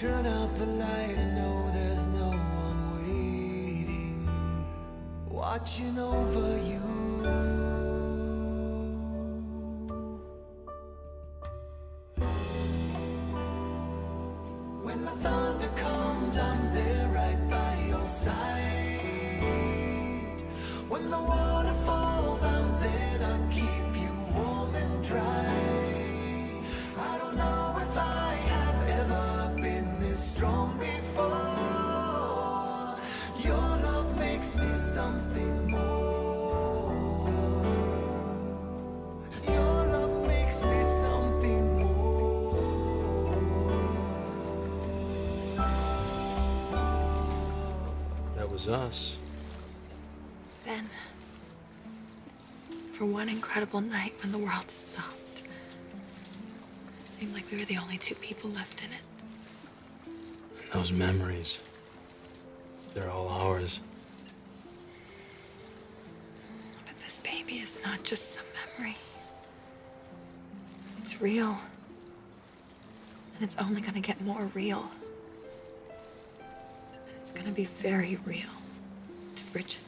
Turn out the light, I know there's no one waiting, watching over you. When the thunder comes, I'm there right by your side. When the water falls, I'm there to keep you warm and dry. I don't know if I have ever been this strong before. Your love makes me something more. Your love makes me something more. That was us. Then, for one incredible night when the world stopped, it seemed like we were the only two people left in it. And those memories, they're all ours. But this baby is not just some memory. It's real. And it's only gonna get more real. And it's gonna be very real to Bridget.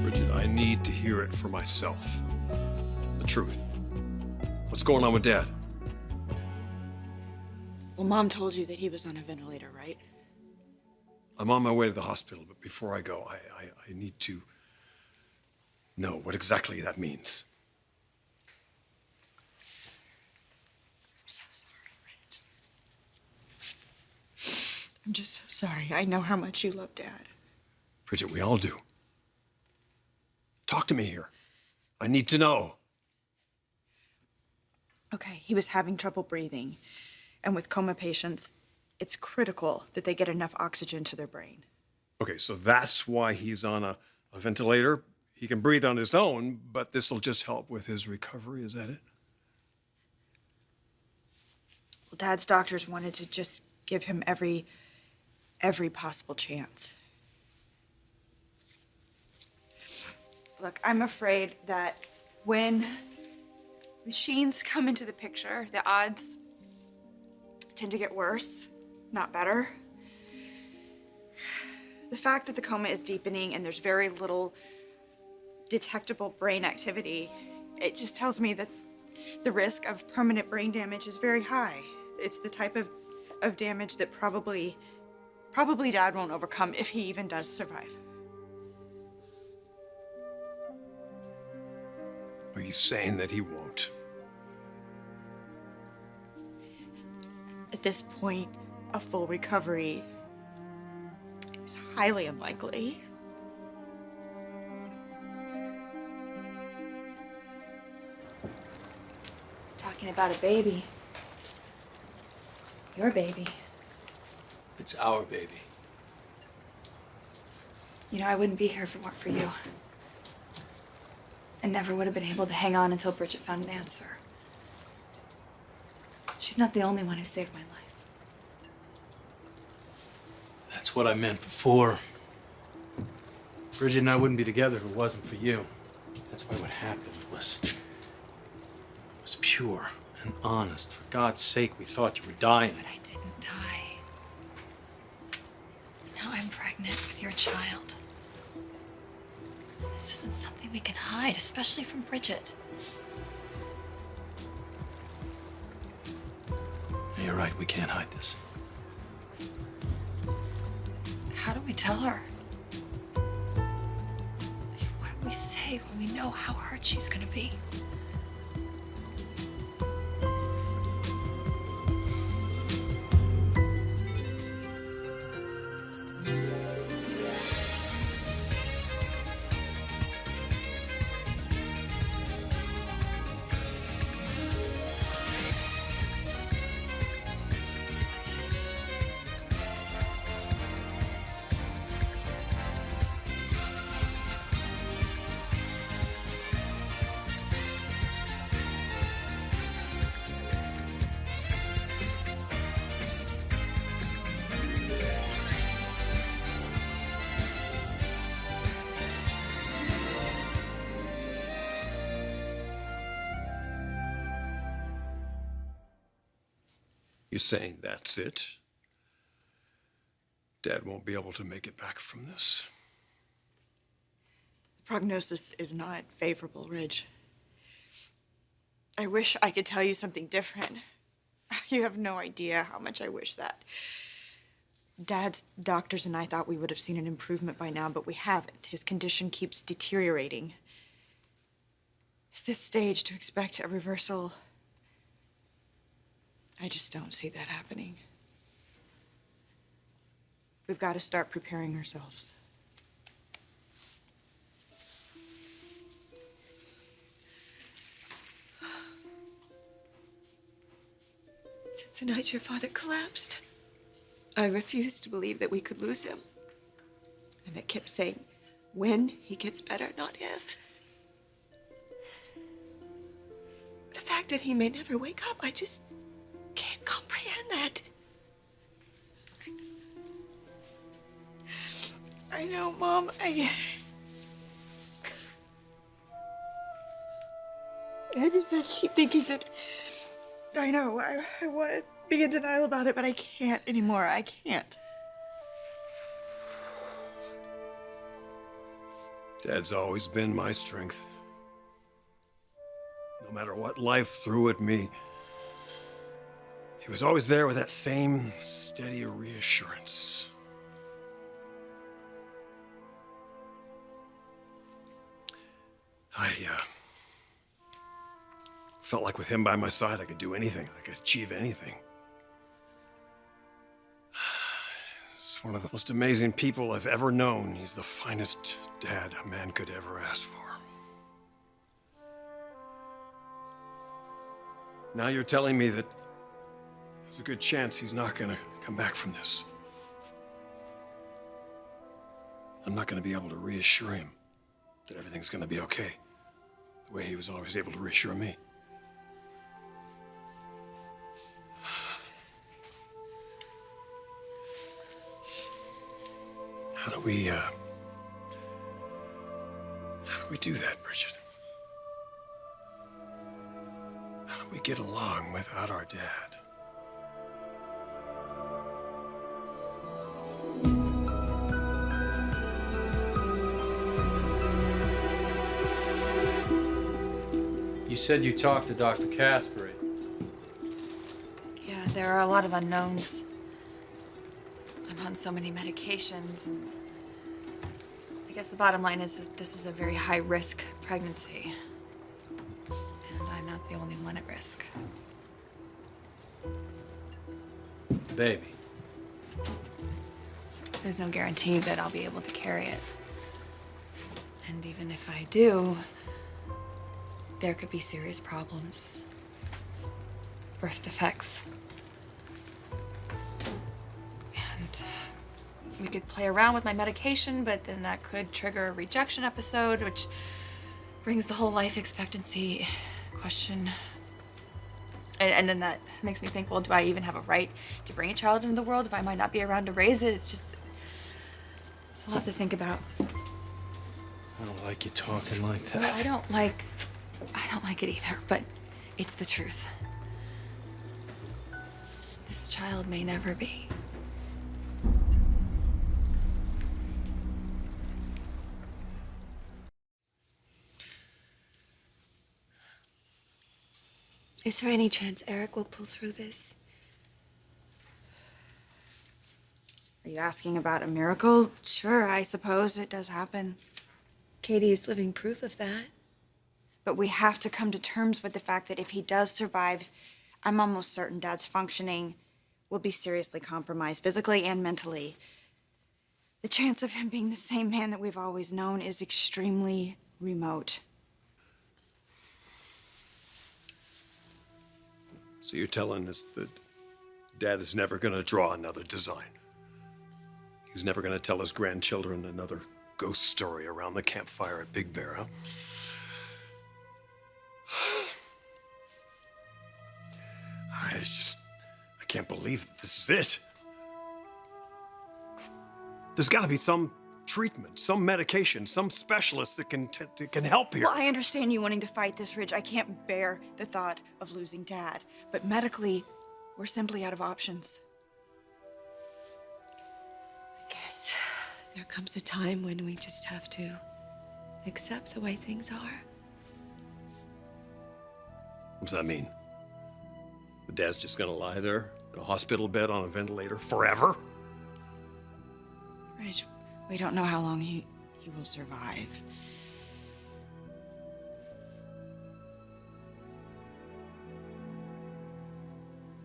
Bridget, I need to hear it for myself. The truth. What's going on with Dad? Well, Mom told you that he was on a ventilator, right? I'm on my way to the hospital, but before I go, I need to know what exactly that means. I'm so sorry, Rich. I'm just so sorry. I know how much you love Dad. Bridget, we all do. Talk to me here. I need to know. Okay, he was having trouble breathing. And with coma patients, it's critical that they get enough oxygen to their brain. Okay, so that's why he's on a ventilator. He can breathe on his own, but this will just help with his recovery. Is that it? Well, Dad's doctors wanted to just give him every possible chance. Look, I'm afraid that when machines come into the picture, the odds tend to get worse, not better. The fact that the coma is deepening and there's very little detectable brain activity, it just tells me that the risk of permanent brain damage is very high. It's the type of damage that probably Dad won't overcome if he even does survive. Are you saying that he won't? At this point, a full recovery is highly unlikely. Talking about a baby. Your baby. It's our baby. You know, I wouldn't be here if it weren't for you. I never would have been able to hang on until Bridget found an answer. She's not the only one who saved my life. That's what I meant before. Bridget and I wouldn't be together if it wasn't for you. That's why what happened was pure and honest. For God's sake, we thought you were dying. But I didn't die. Now I'm pregnant with your child. This isn't something we can hide, especially from Bridget. You're right, we can't hide this. How do we tell her? What do we say when we know how hurt she's gonna be? You saying that's it? Dad won't be able to make it back from this. The prognosis is not favorable, Ridge. I wish I could tell you something different. You have no idea how much I wish that. Dad's doctors and I thought we would have seen an improvement by now, but we haven't. His condition keeps deteriorating. At this stage, to expect a reversal, I just don't see that happening. We've got to start preparing ourselves. Since the night your father collapsed, I refused to believe that we could lose him. And I kept saying, when he gets better, not if. The fact that he may never wake up, I just can't comprehend that. I know, Mom, I keep thinking that, I know, I want to be in denial about it, but I can't anymore. I can't. Dad's always been my strength. No matter what life threw at me, he was always there with that same steady reassurance. I felt like with him by my side, I could do anything. I could achieve anything. He's one of the most amazing people I've ever known. He's the finest dad a man could ever ask for. Now you're telling me that there's a good chance he's not gonna come back from this. I'm not gonna be able to reassure him that everything's gonna be okay, the way he was always able to reassure me. How do we do that, Bridget? How do we get along without our dad? You said you talked to Dr. Caspery. Yeah, there are a lot of unknowns. I'm on so many medications, and I guess the bottom line is that this is a very high-risk pregnancy. And I'm not the only one at risk. Baby. There's no guarantee that I'll be able to carry it. And even if I do, there could be serious problems. Birth defects. And we could play around with my medication, but then that could trigger a rejection episode, which brings the whole life expectancy question. And then that makes me think, well, do I even have a right to bring a child into the world if I might not be around to raise it? It's a lot to think about. I don't like you talking like that. Well, I don't like it either, but it's the truth. This child may never be. Is there any chance Eric will pull through this? Are you asking about a miracle? Sure, I suppose it does happen. Katie is living proof of that. But we have to come to terms with the fact that if he does survive, I'm almost certain Dad's functioning will be seriously compromised, physically and mentally. The chance of him being the same man that we've always known is extremely remote. So you're telling us that Dad is never gonna draw another design? He's never gonna tell his grandchildren another ghost story around the campfire at Big Bear, huh? I can't believe that this is it. There's gotta be some treatment, some medication, some specialist that can help here. Well, I understand you wanting to fight this, Ridge. I can't bear the thought of losing Dad. But medically, We're simply out of options. I guess there comes a time when we just have to accept the way things are. What does that mean? The dad's just gonna lie there in a hospital bed on a ventilator forever? Ridge, we don't know how long he will survive.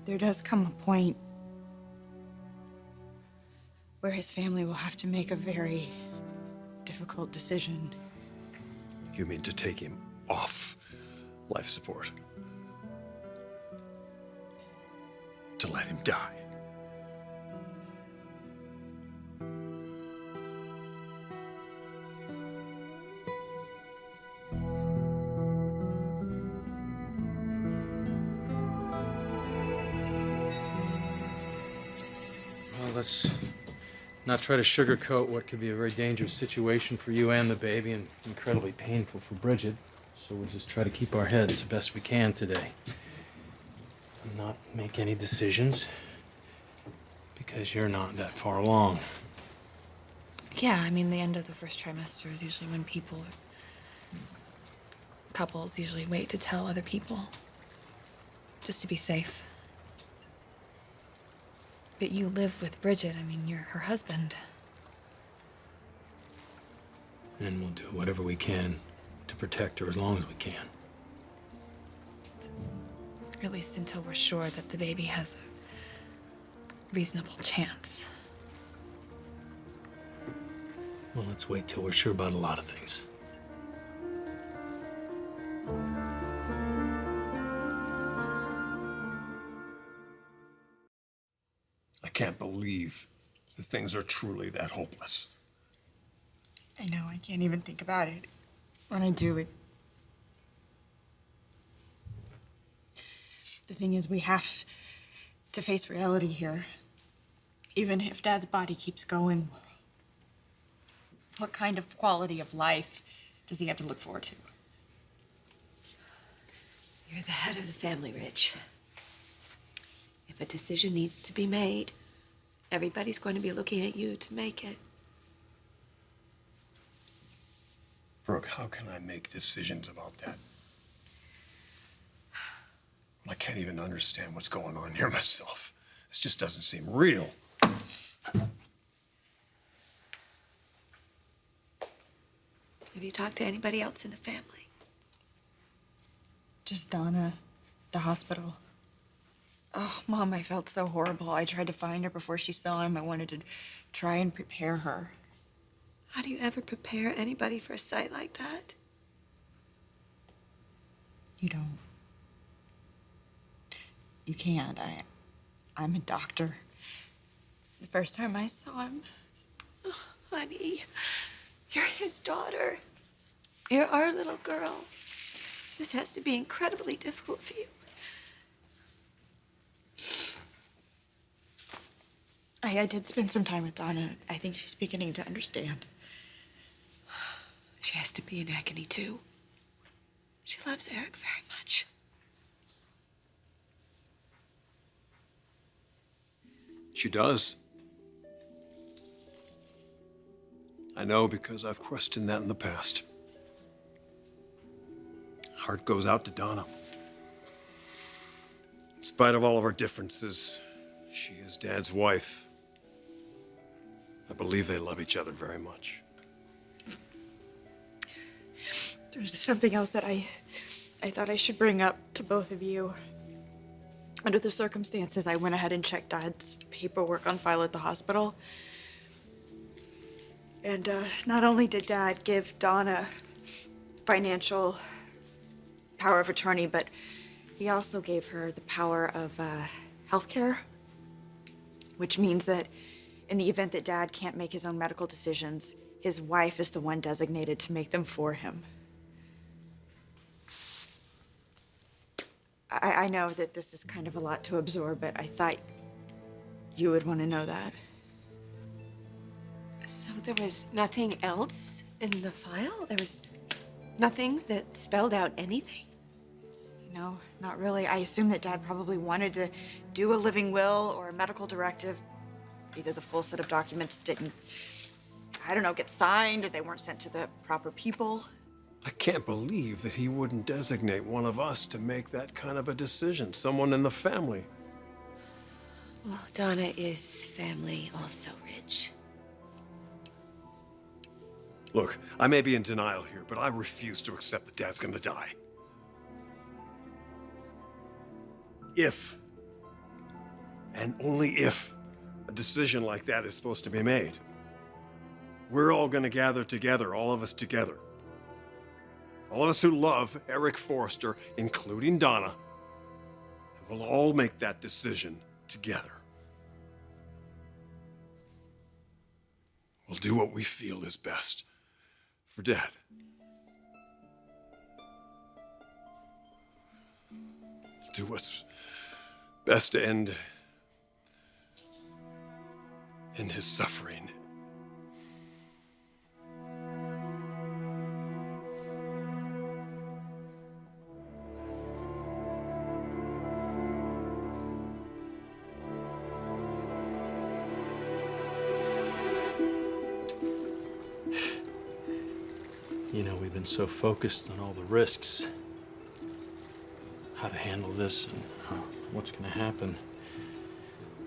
There does come a point where his family will have to make a very difficult decision. You mean to take him off life support? To let him die? Well, let's not try to sugarcoat what could be a very dangerous situation for you and the baby, and incredibly painful for Bridget. So we'll just try to keep our heads the best we can today. And not make any decisions, because you're not that far along. Yeah, I mean, the end of the first trimester is usually when couples usually wait to tell other people, just to be safe. But you live with Bridget. I mean, you're her husband. And we'll do whatever we can to protect her as long as we can. At least until we're sure that the baby has a reasonable chance. Well, let's wait till we're sure about a lot of things. I can't believe that things are truly that hopeless. I know, I can't even think about it. When I do it. The thing is, we have to face reality here. Even if Dad's body keeps going, what kind of quality of life does he have to look forward to? You're the head of the family, Ridge. If a decision needs to be made, everybody's going to be looking at you to make it. Brooke, how can I make decisions about that? I can't even understand what's going on here myself. This just doesn't seem real. Have you talked to anybody else in the family? Just Donna, the hospital. Oh, Mom, I felt so horrible. I tried to find her before she saw him. I wanted to try and prepare her. How do you ever prepare anybody for a sight like that? You don't. You can't. I'm a doctor. The first time I saw him, Oh, honey, you're his daughter. You're our little girl. This has to be incredibly difficult for you. I did spend some time with Donna. I think she's beginning to understand. She has to be in agony, too. She loves Eric very much. She does. I know because I've questioned that in the past. Heart goes out to Donna. In spite of all of our differences, she is Dad's wife. I believe they love each other very much. There's something else that I thought I should bring up to both of you. Under the circumstances, I went ahead and checked Dad's paperwork on file at the hospital. And not only did Dad give Donna financial power of attorney, but he also gave her the power of healthcare, which means that in the event that Dad can't make his own medical decisions, his wife is the one designated to make them for him. I know that this is kind of a lot to absorb, but I thought you would want to know that. So there was nothing else in the file? There was nothing that spelled out anything? No, not really. I assume that Dad probably wanted to do a living will or a medical directive. Either the full set of documents didn't, I don't know, get signed, or they weren't sent to the proper people. I can't believe that he wouldn't designate one of us to make that kind of a decision, someone in the family. Well, Donna is family also, Ridge. Look, I may be in denial here, but I refuse to accept that Dad's gonna die. If, and only if, a decision like that is supposed to be made, we're all gonna gather together, all of us together. All of us who love Eric Forrester, including Donna, and we'll all make that decision together. We'll do what we feel is best for Dad. Do what's best to end his suffering. You know, we've been so focused on all the risks, how to handle this and what's going to happen.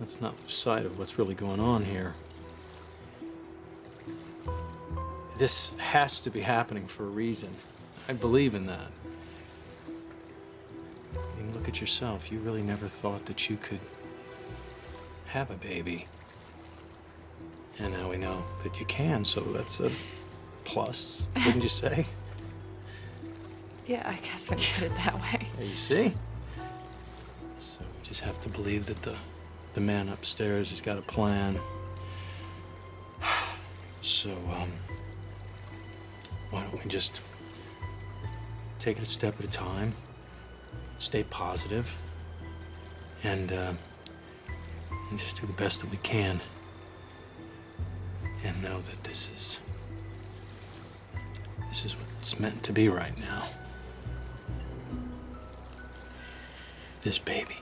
Let's not lose sight of what's really going on here. This has to be happening for a reason. I believe in that. I mean, look at yourself. You really never thought that you could have a baby. And now we know that you can, so that's a plus, wouldn't you say? Yeah, I guess when you put it that way. There you see. So we just have to believe that the man upstairs has got a plan. So, why don't we just take it a step at a time, stay positive, and just do the best that we can, and know that this is what it's meant to be right now. This baby.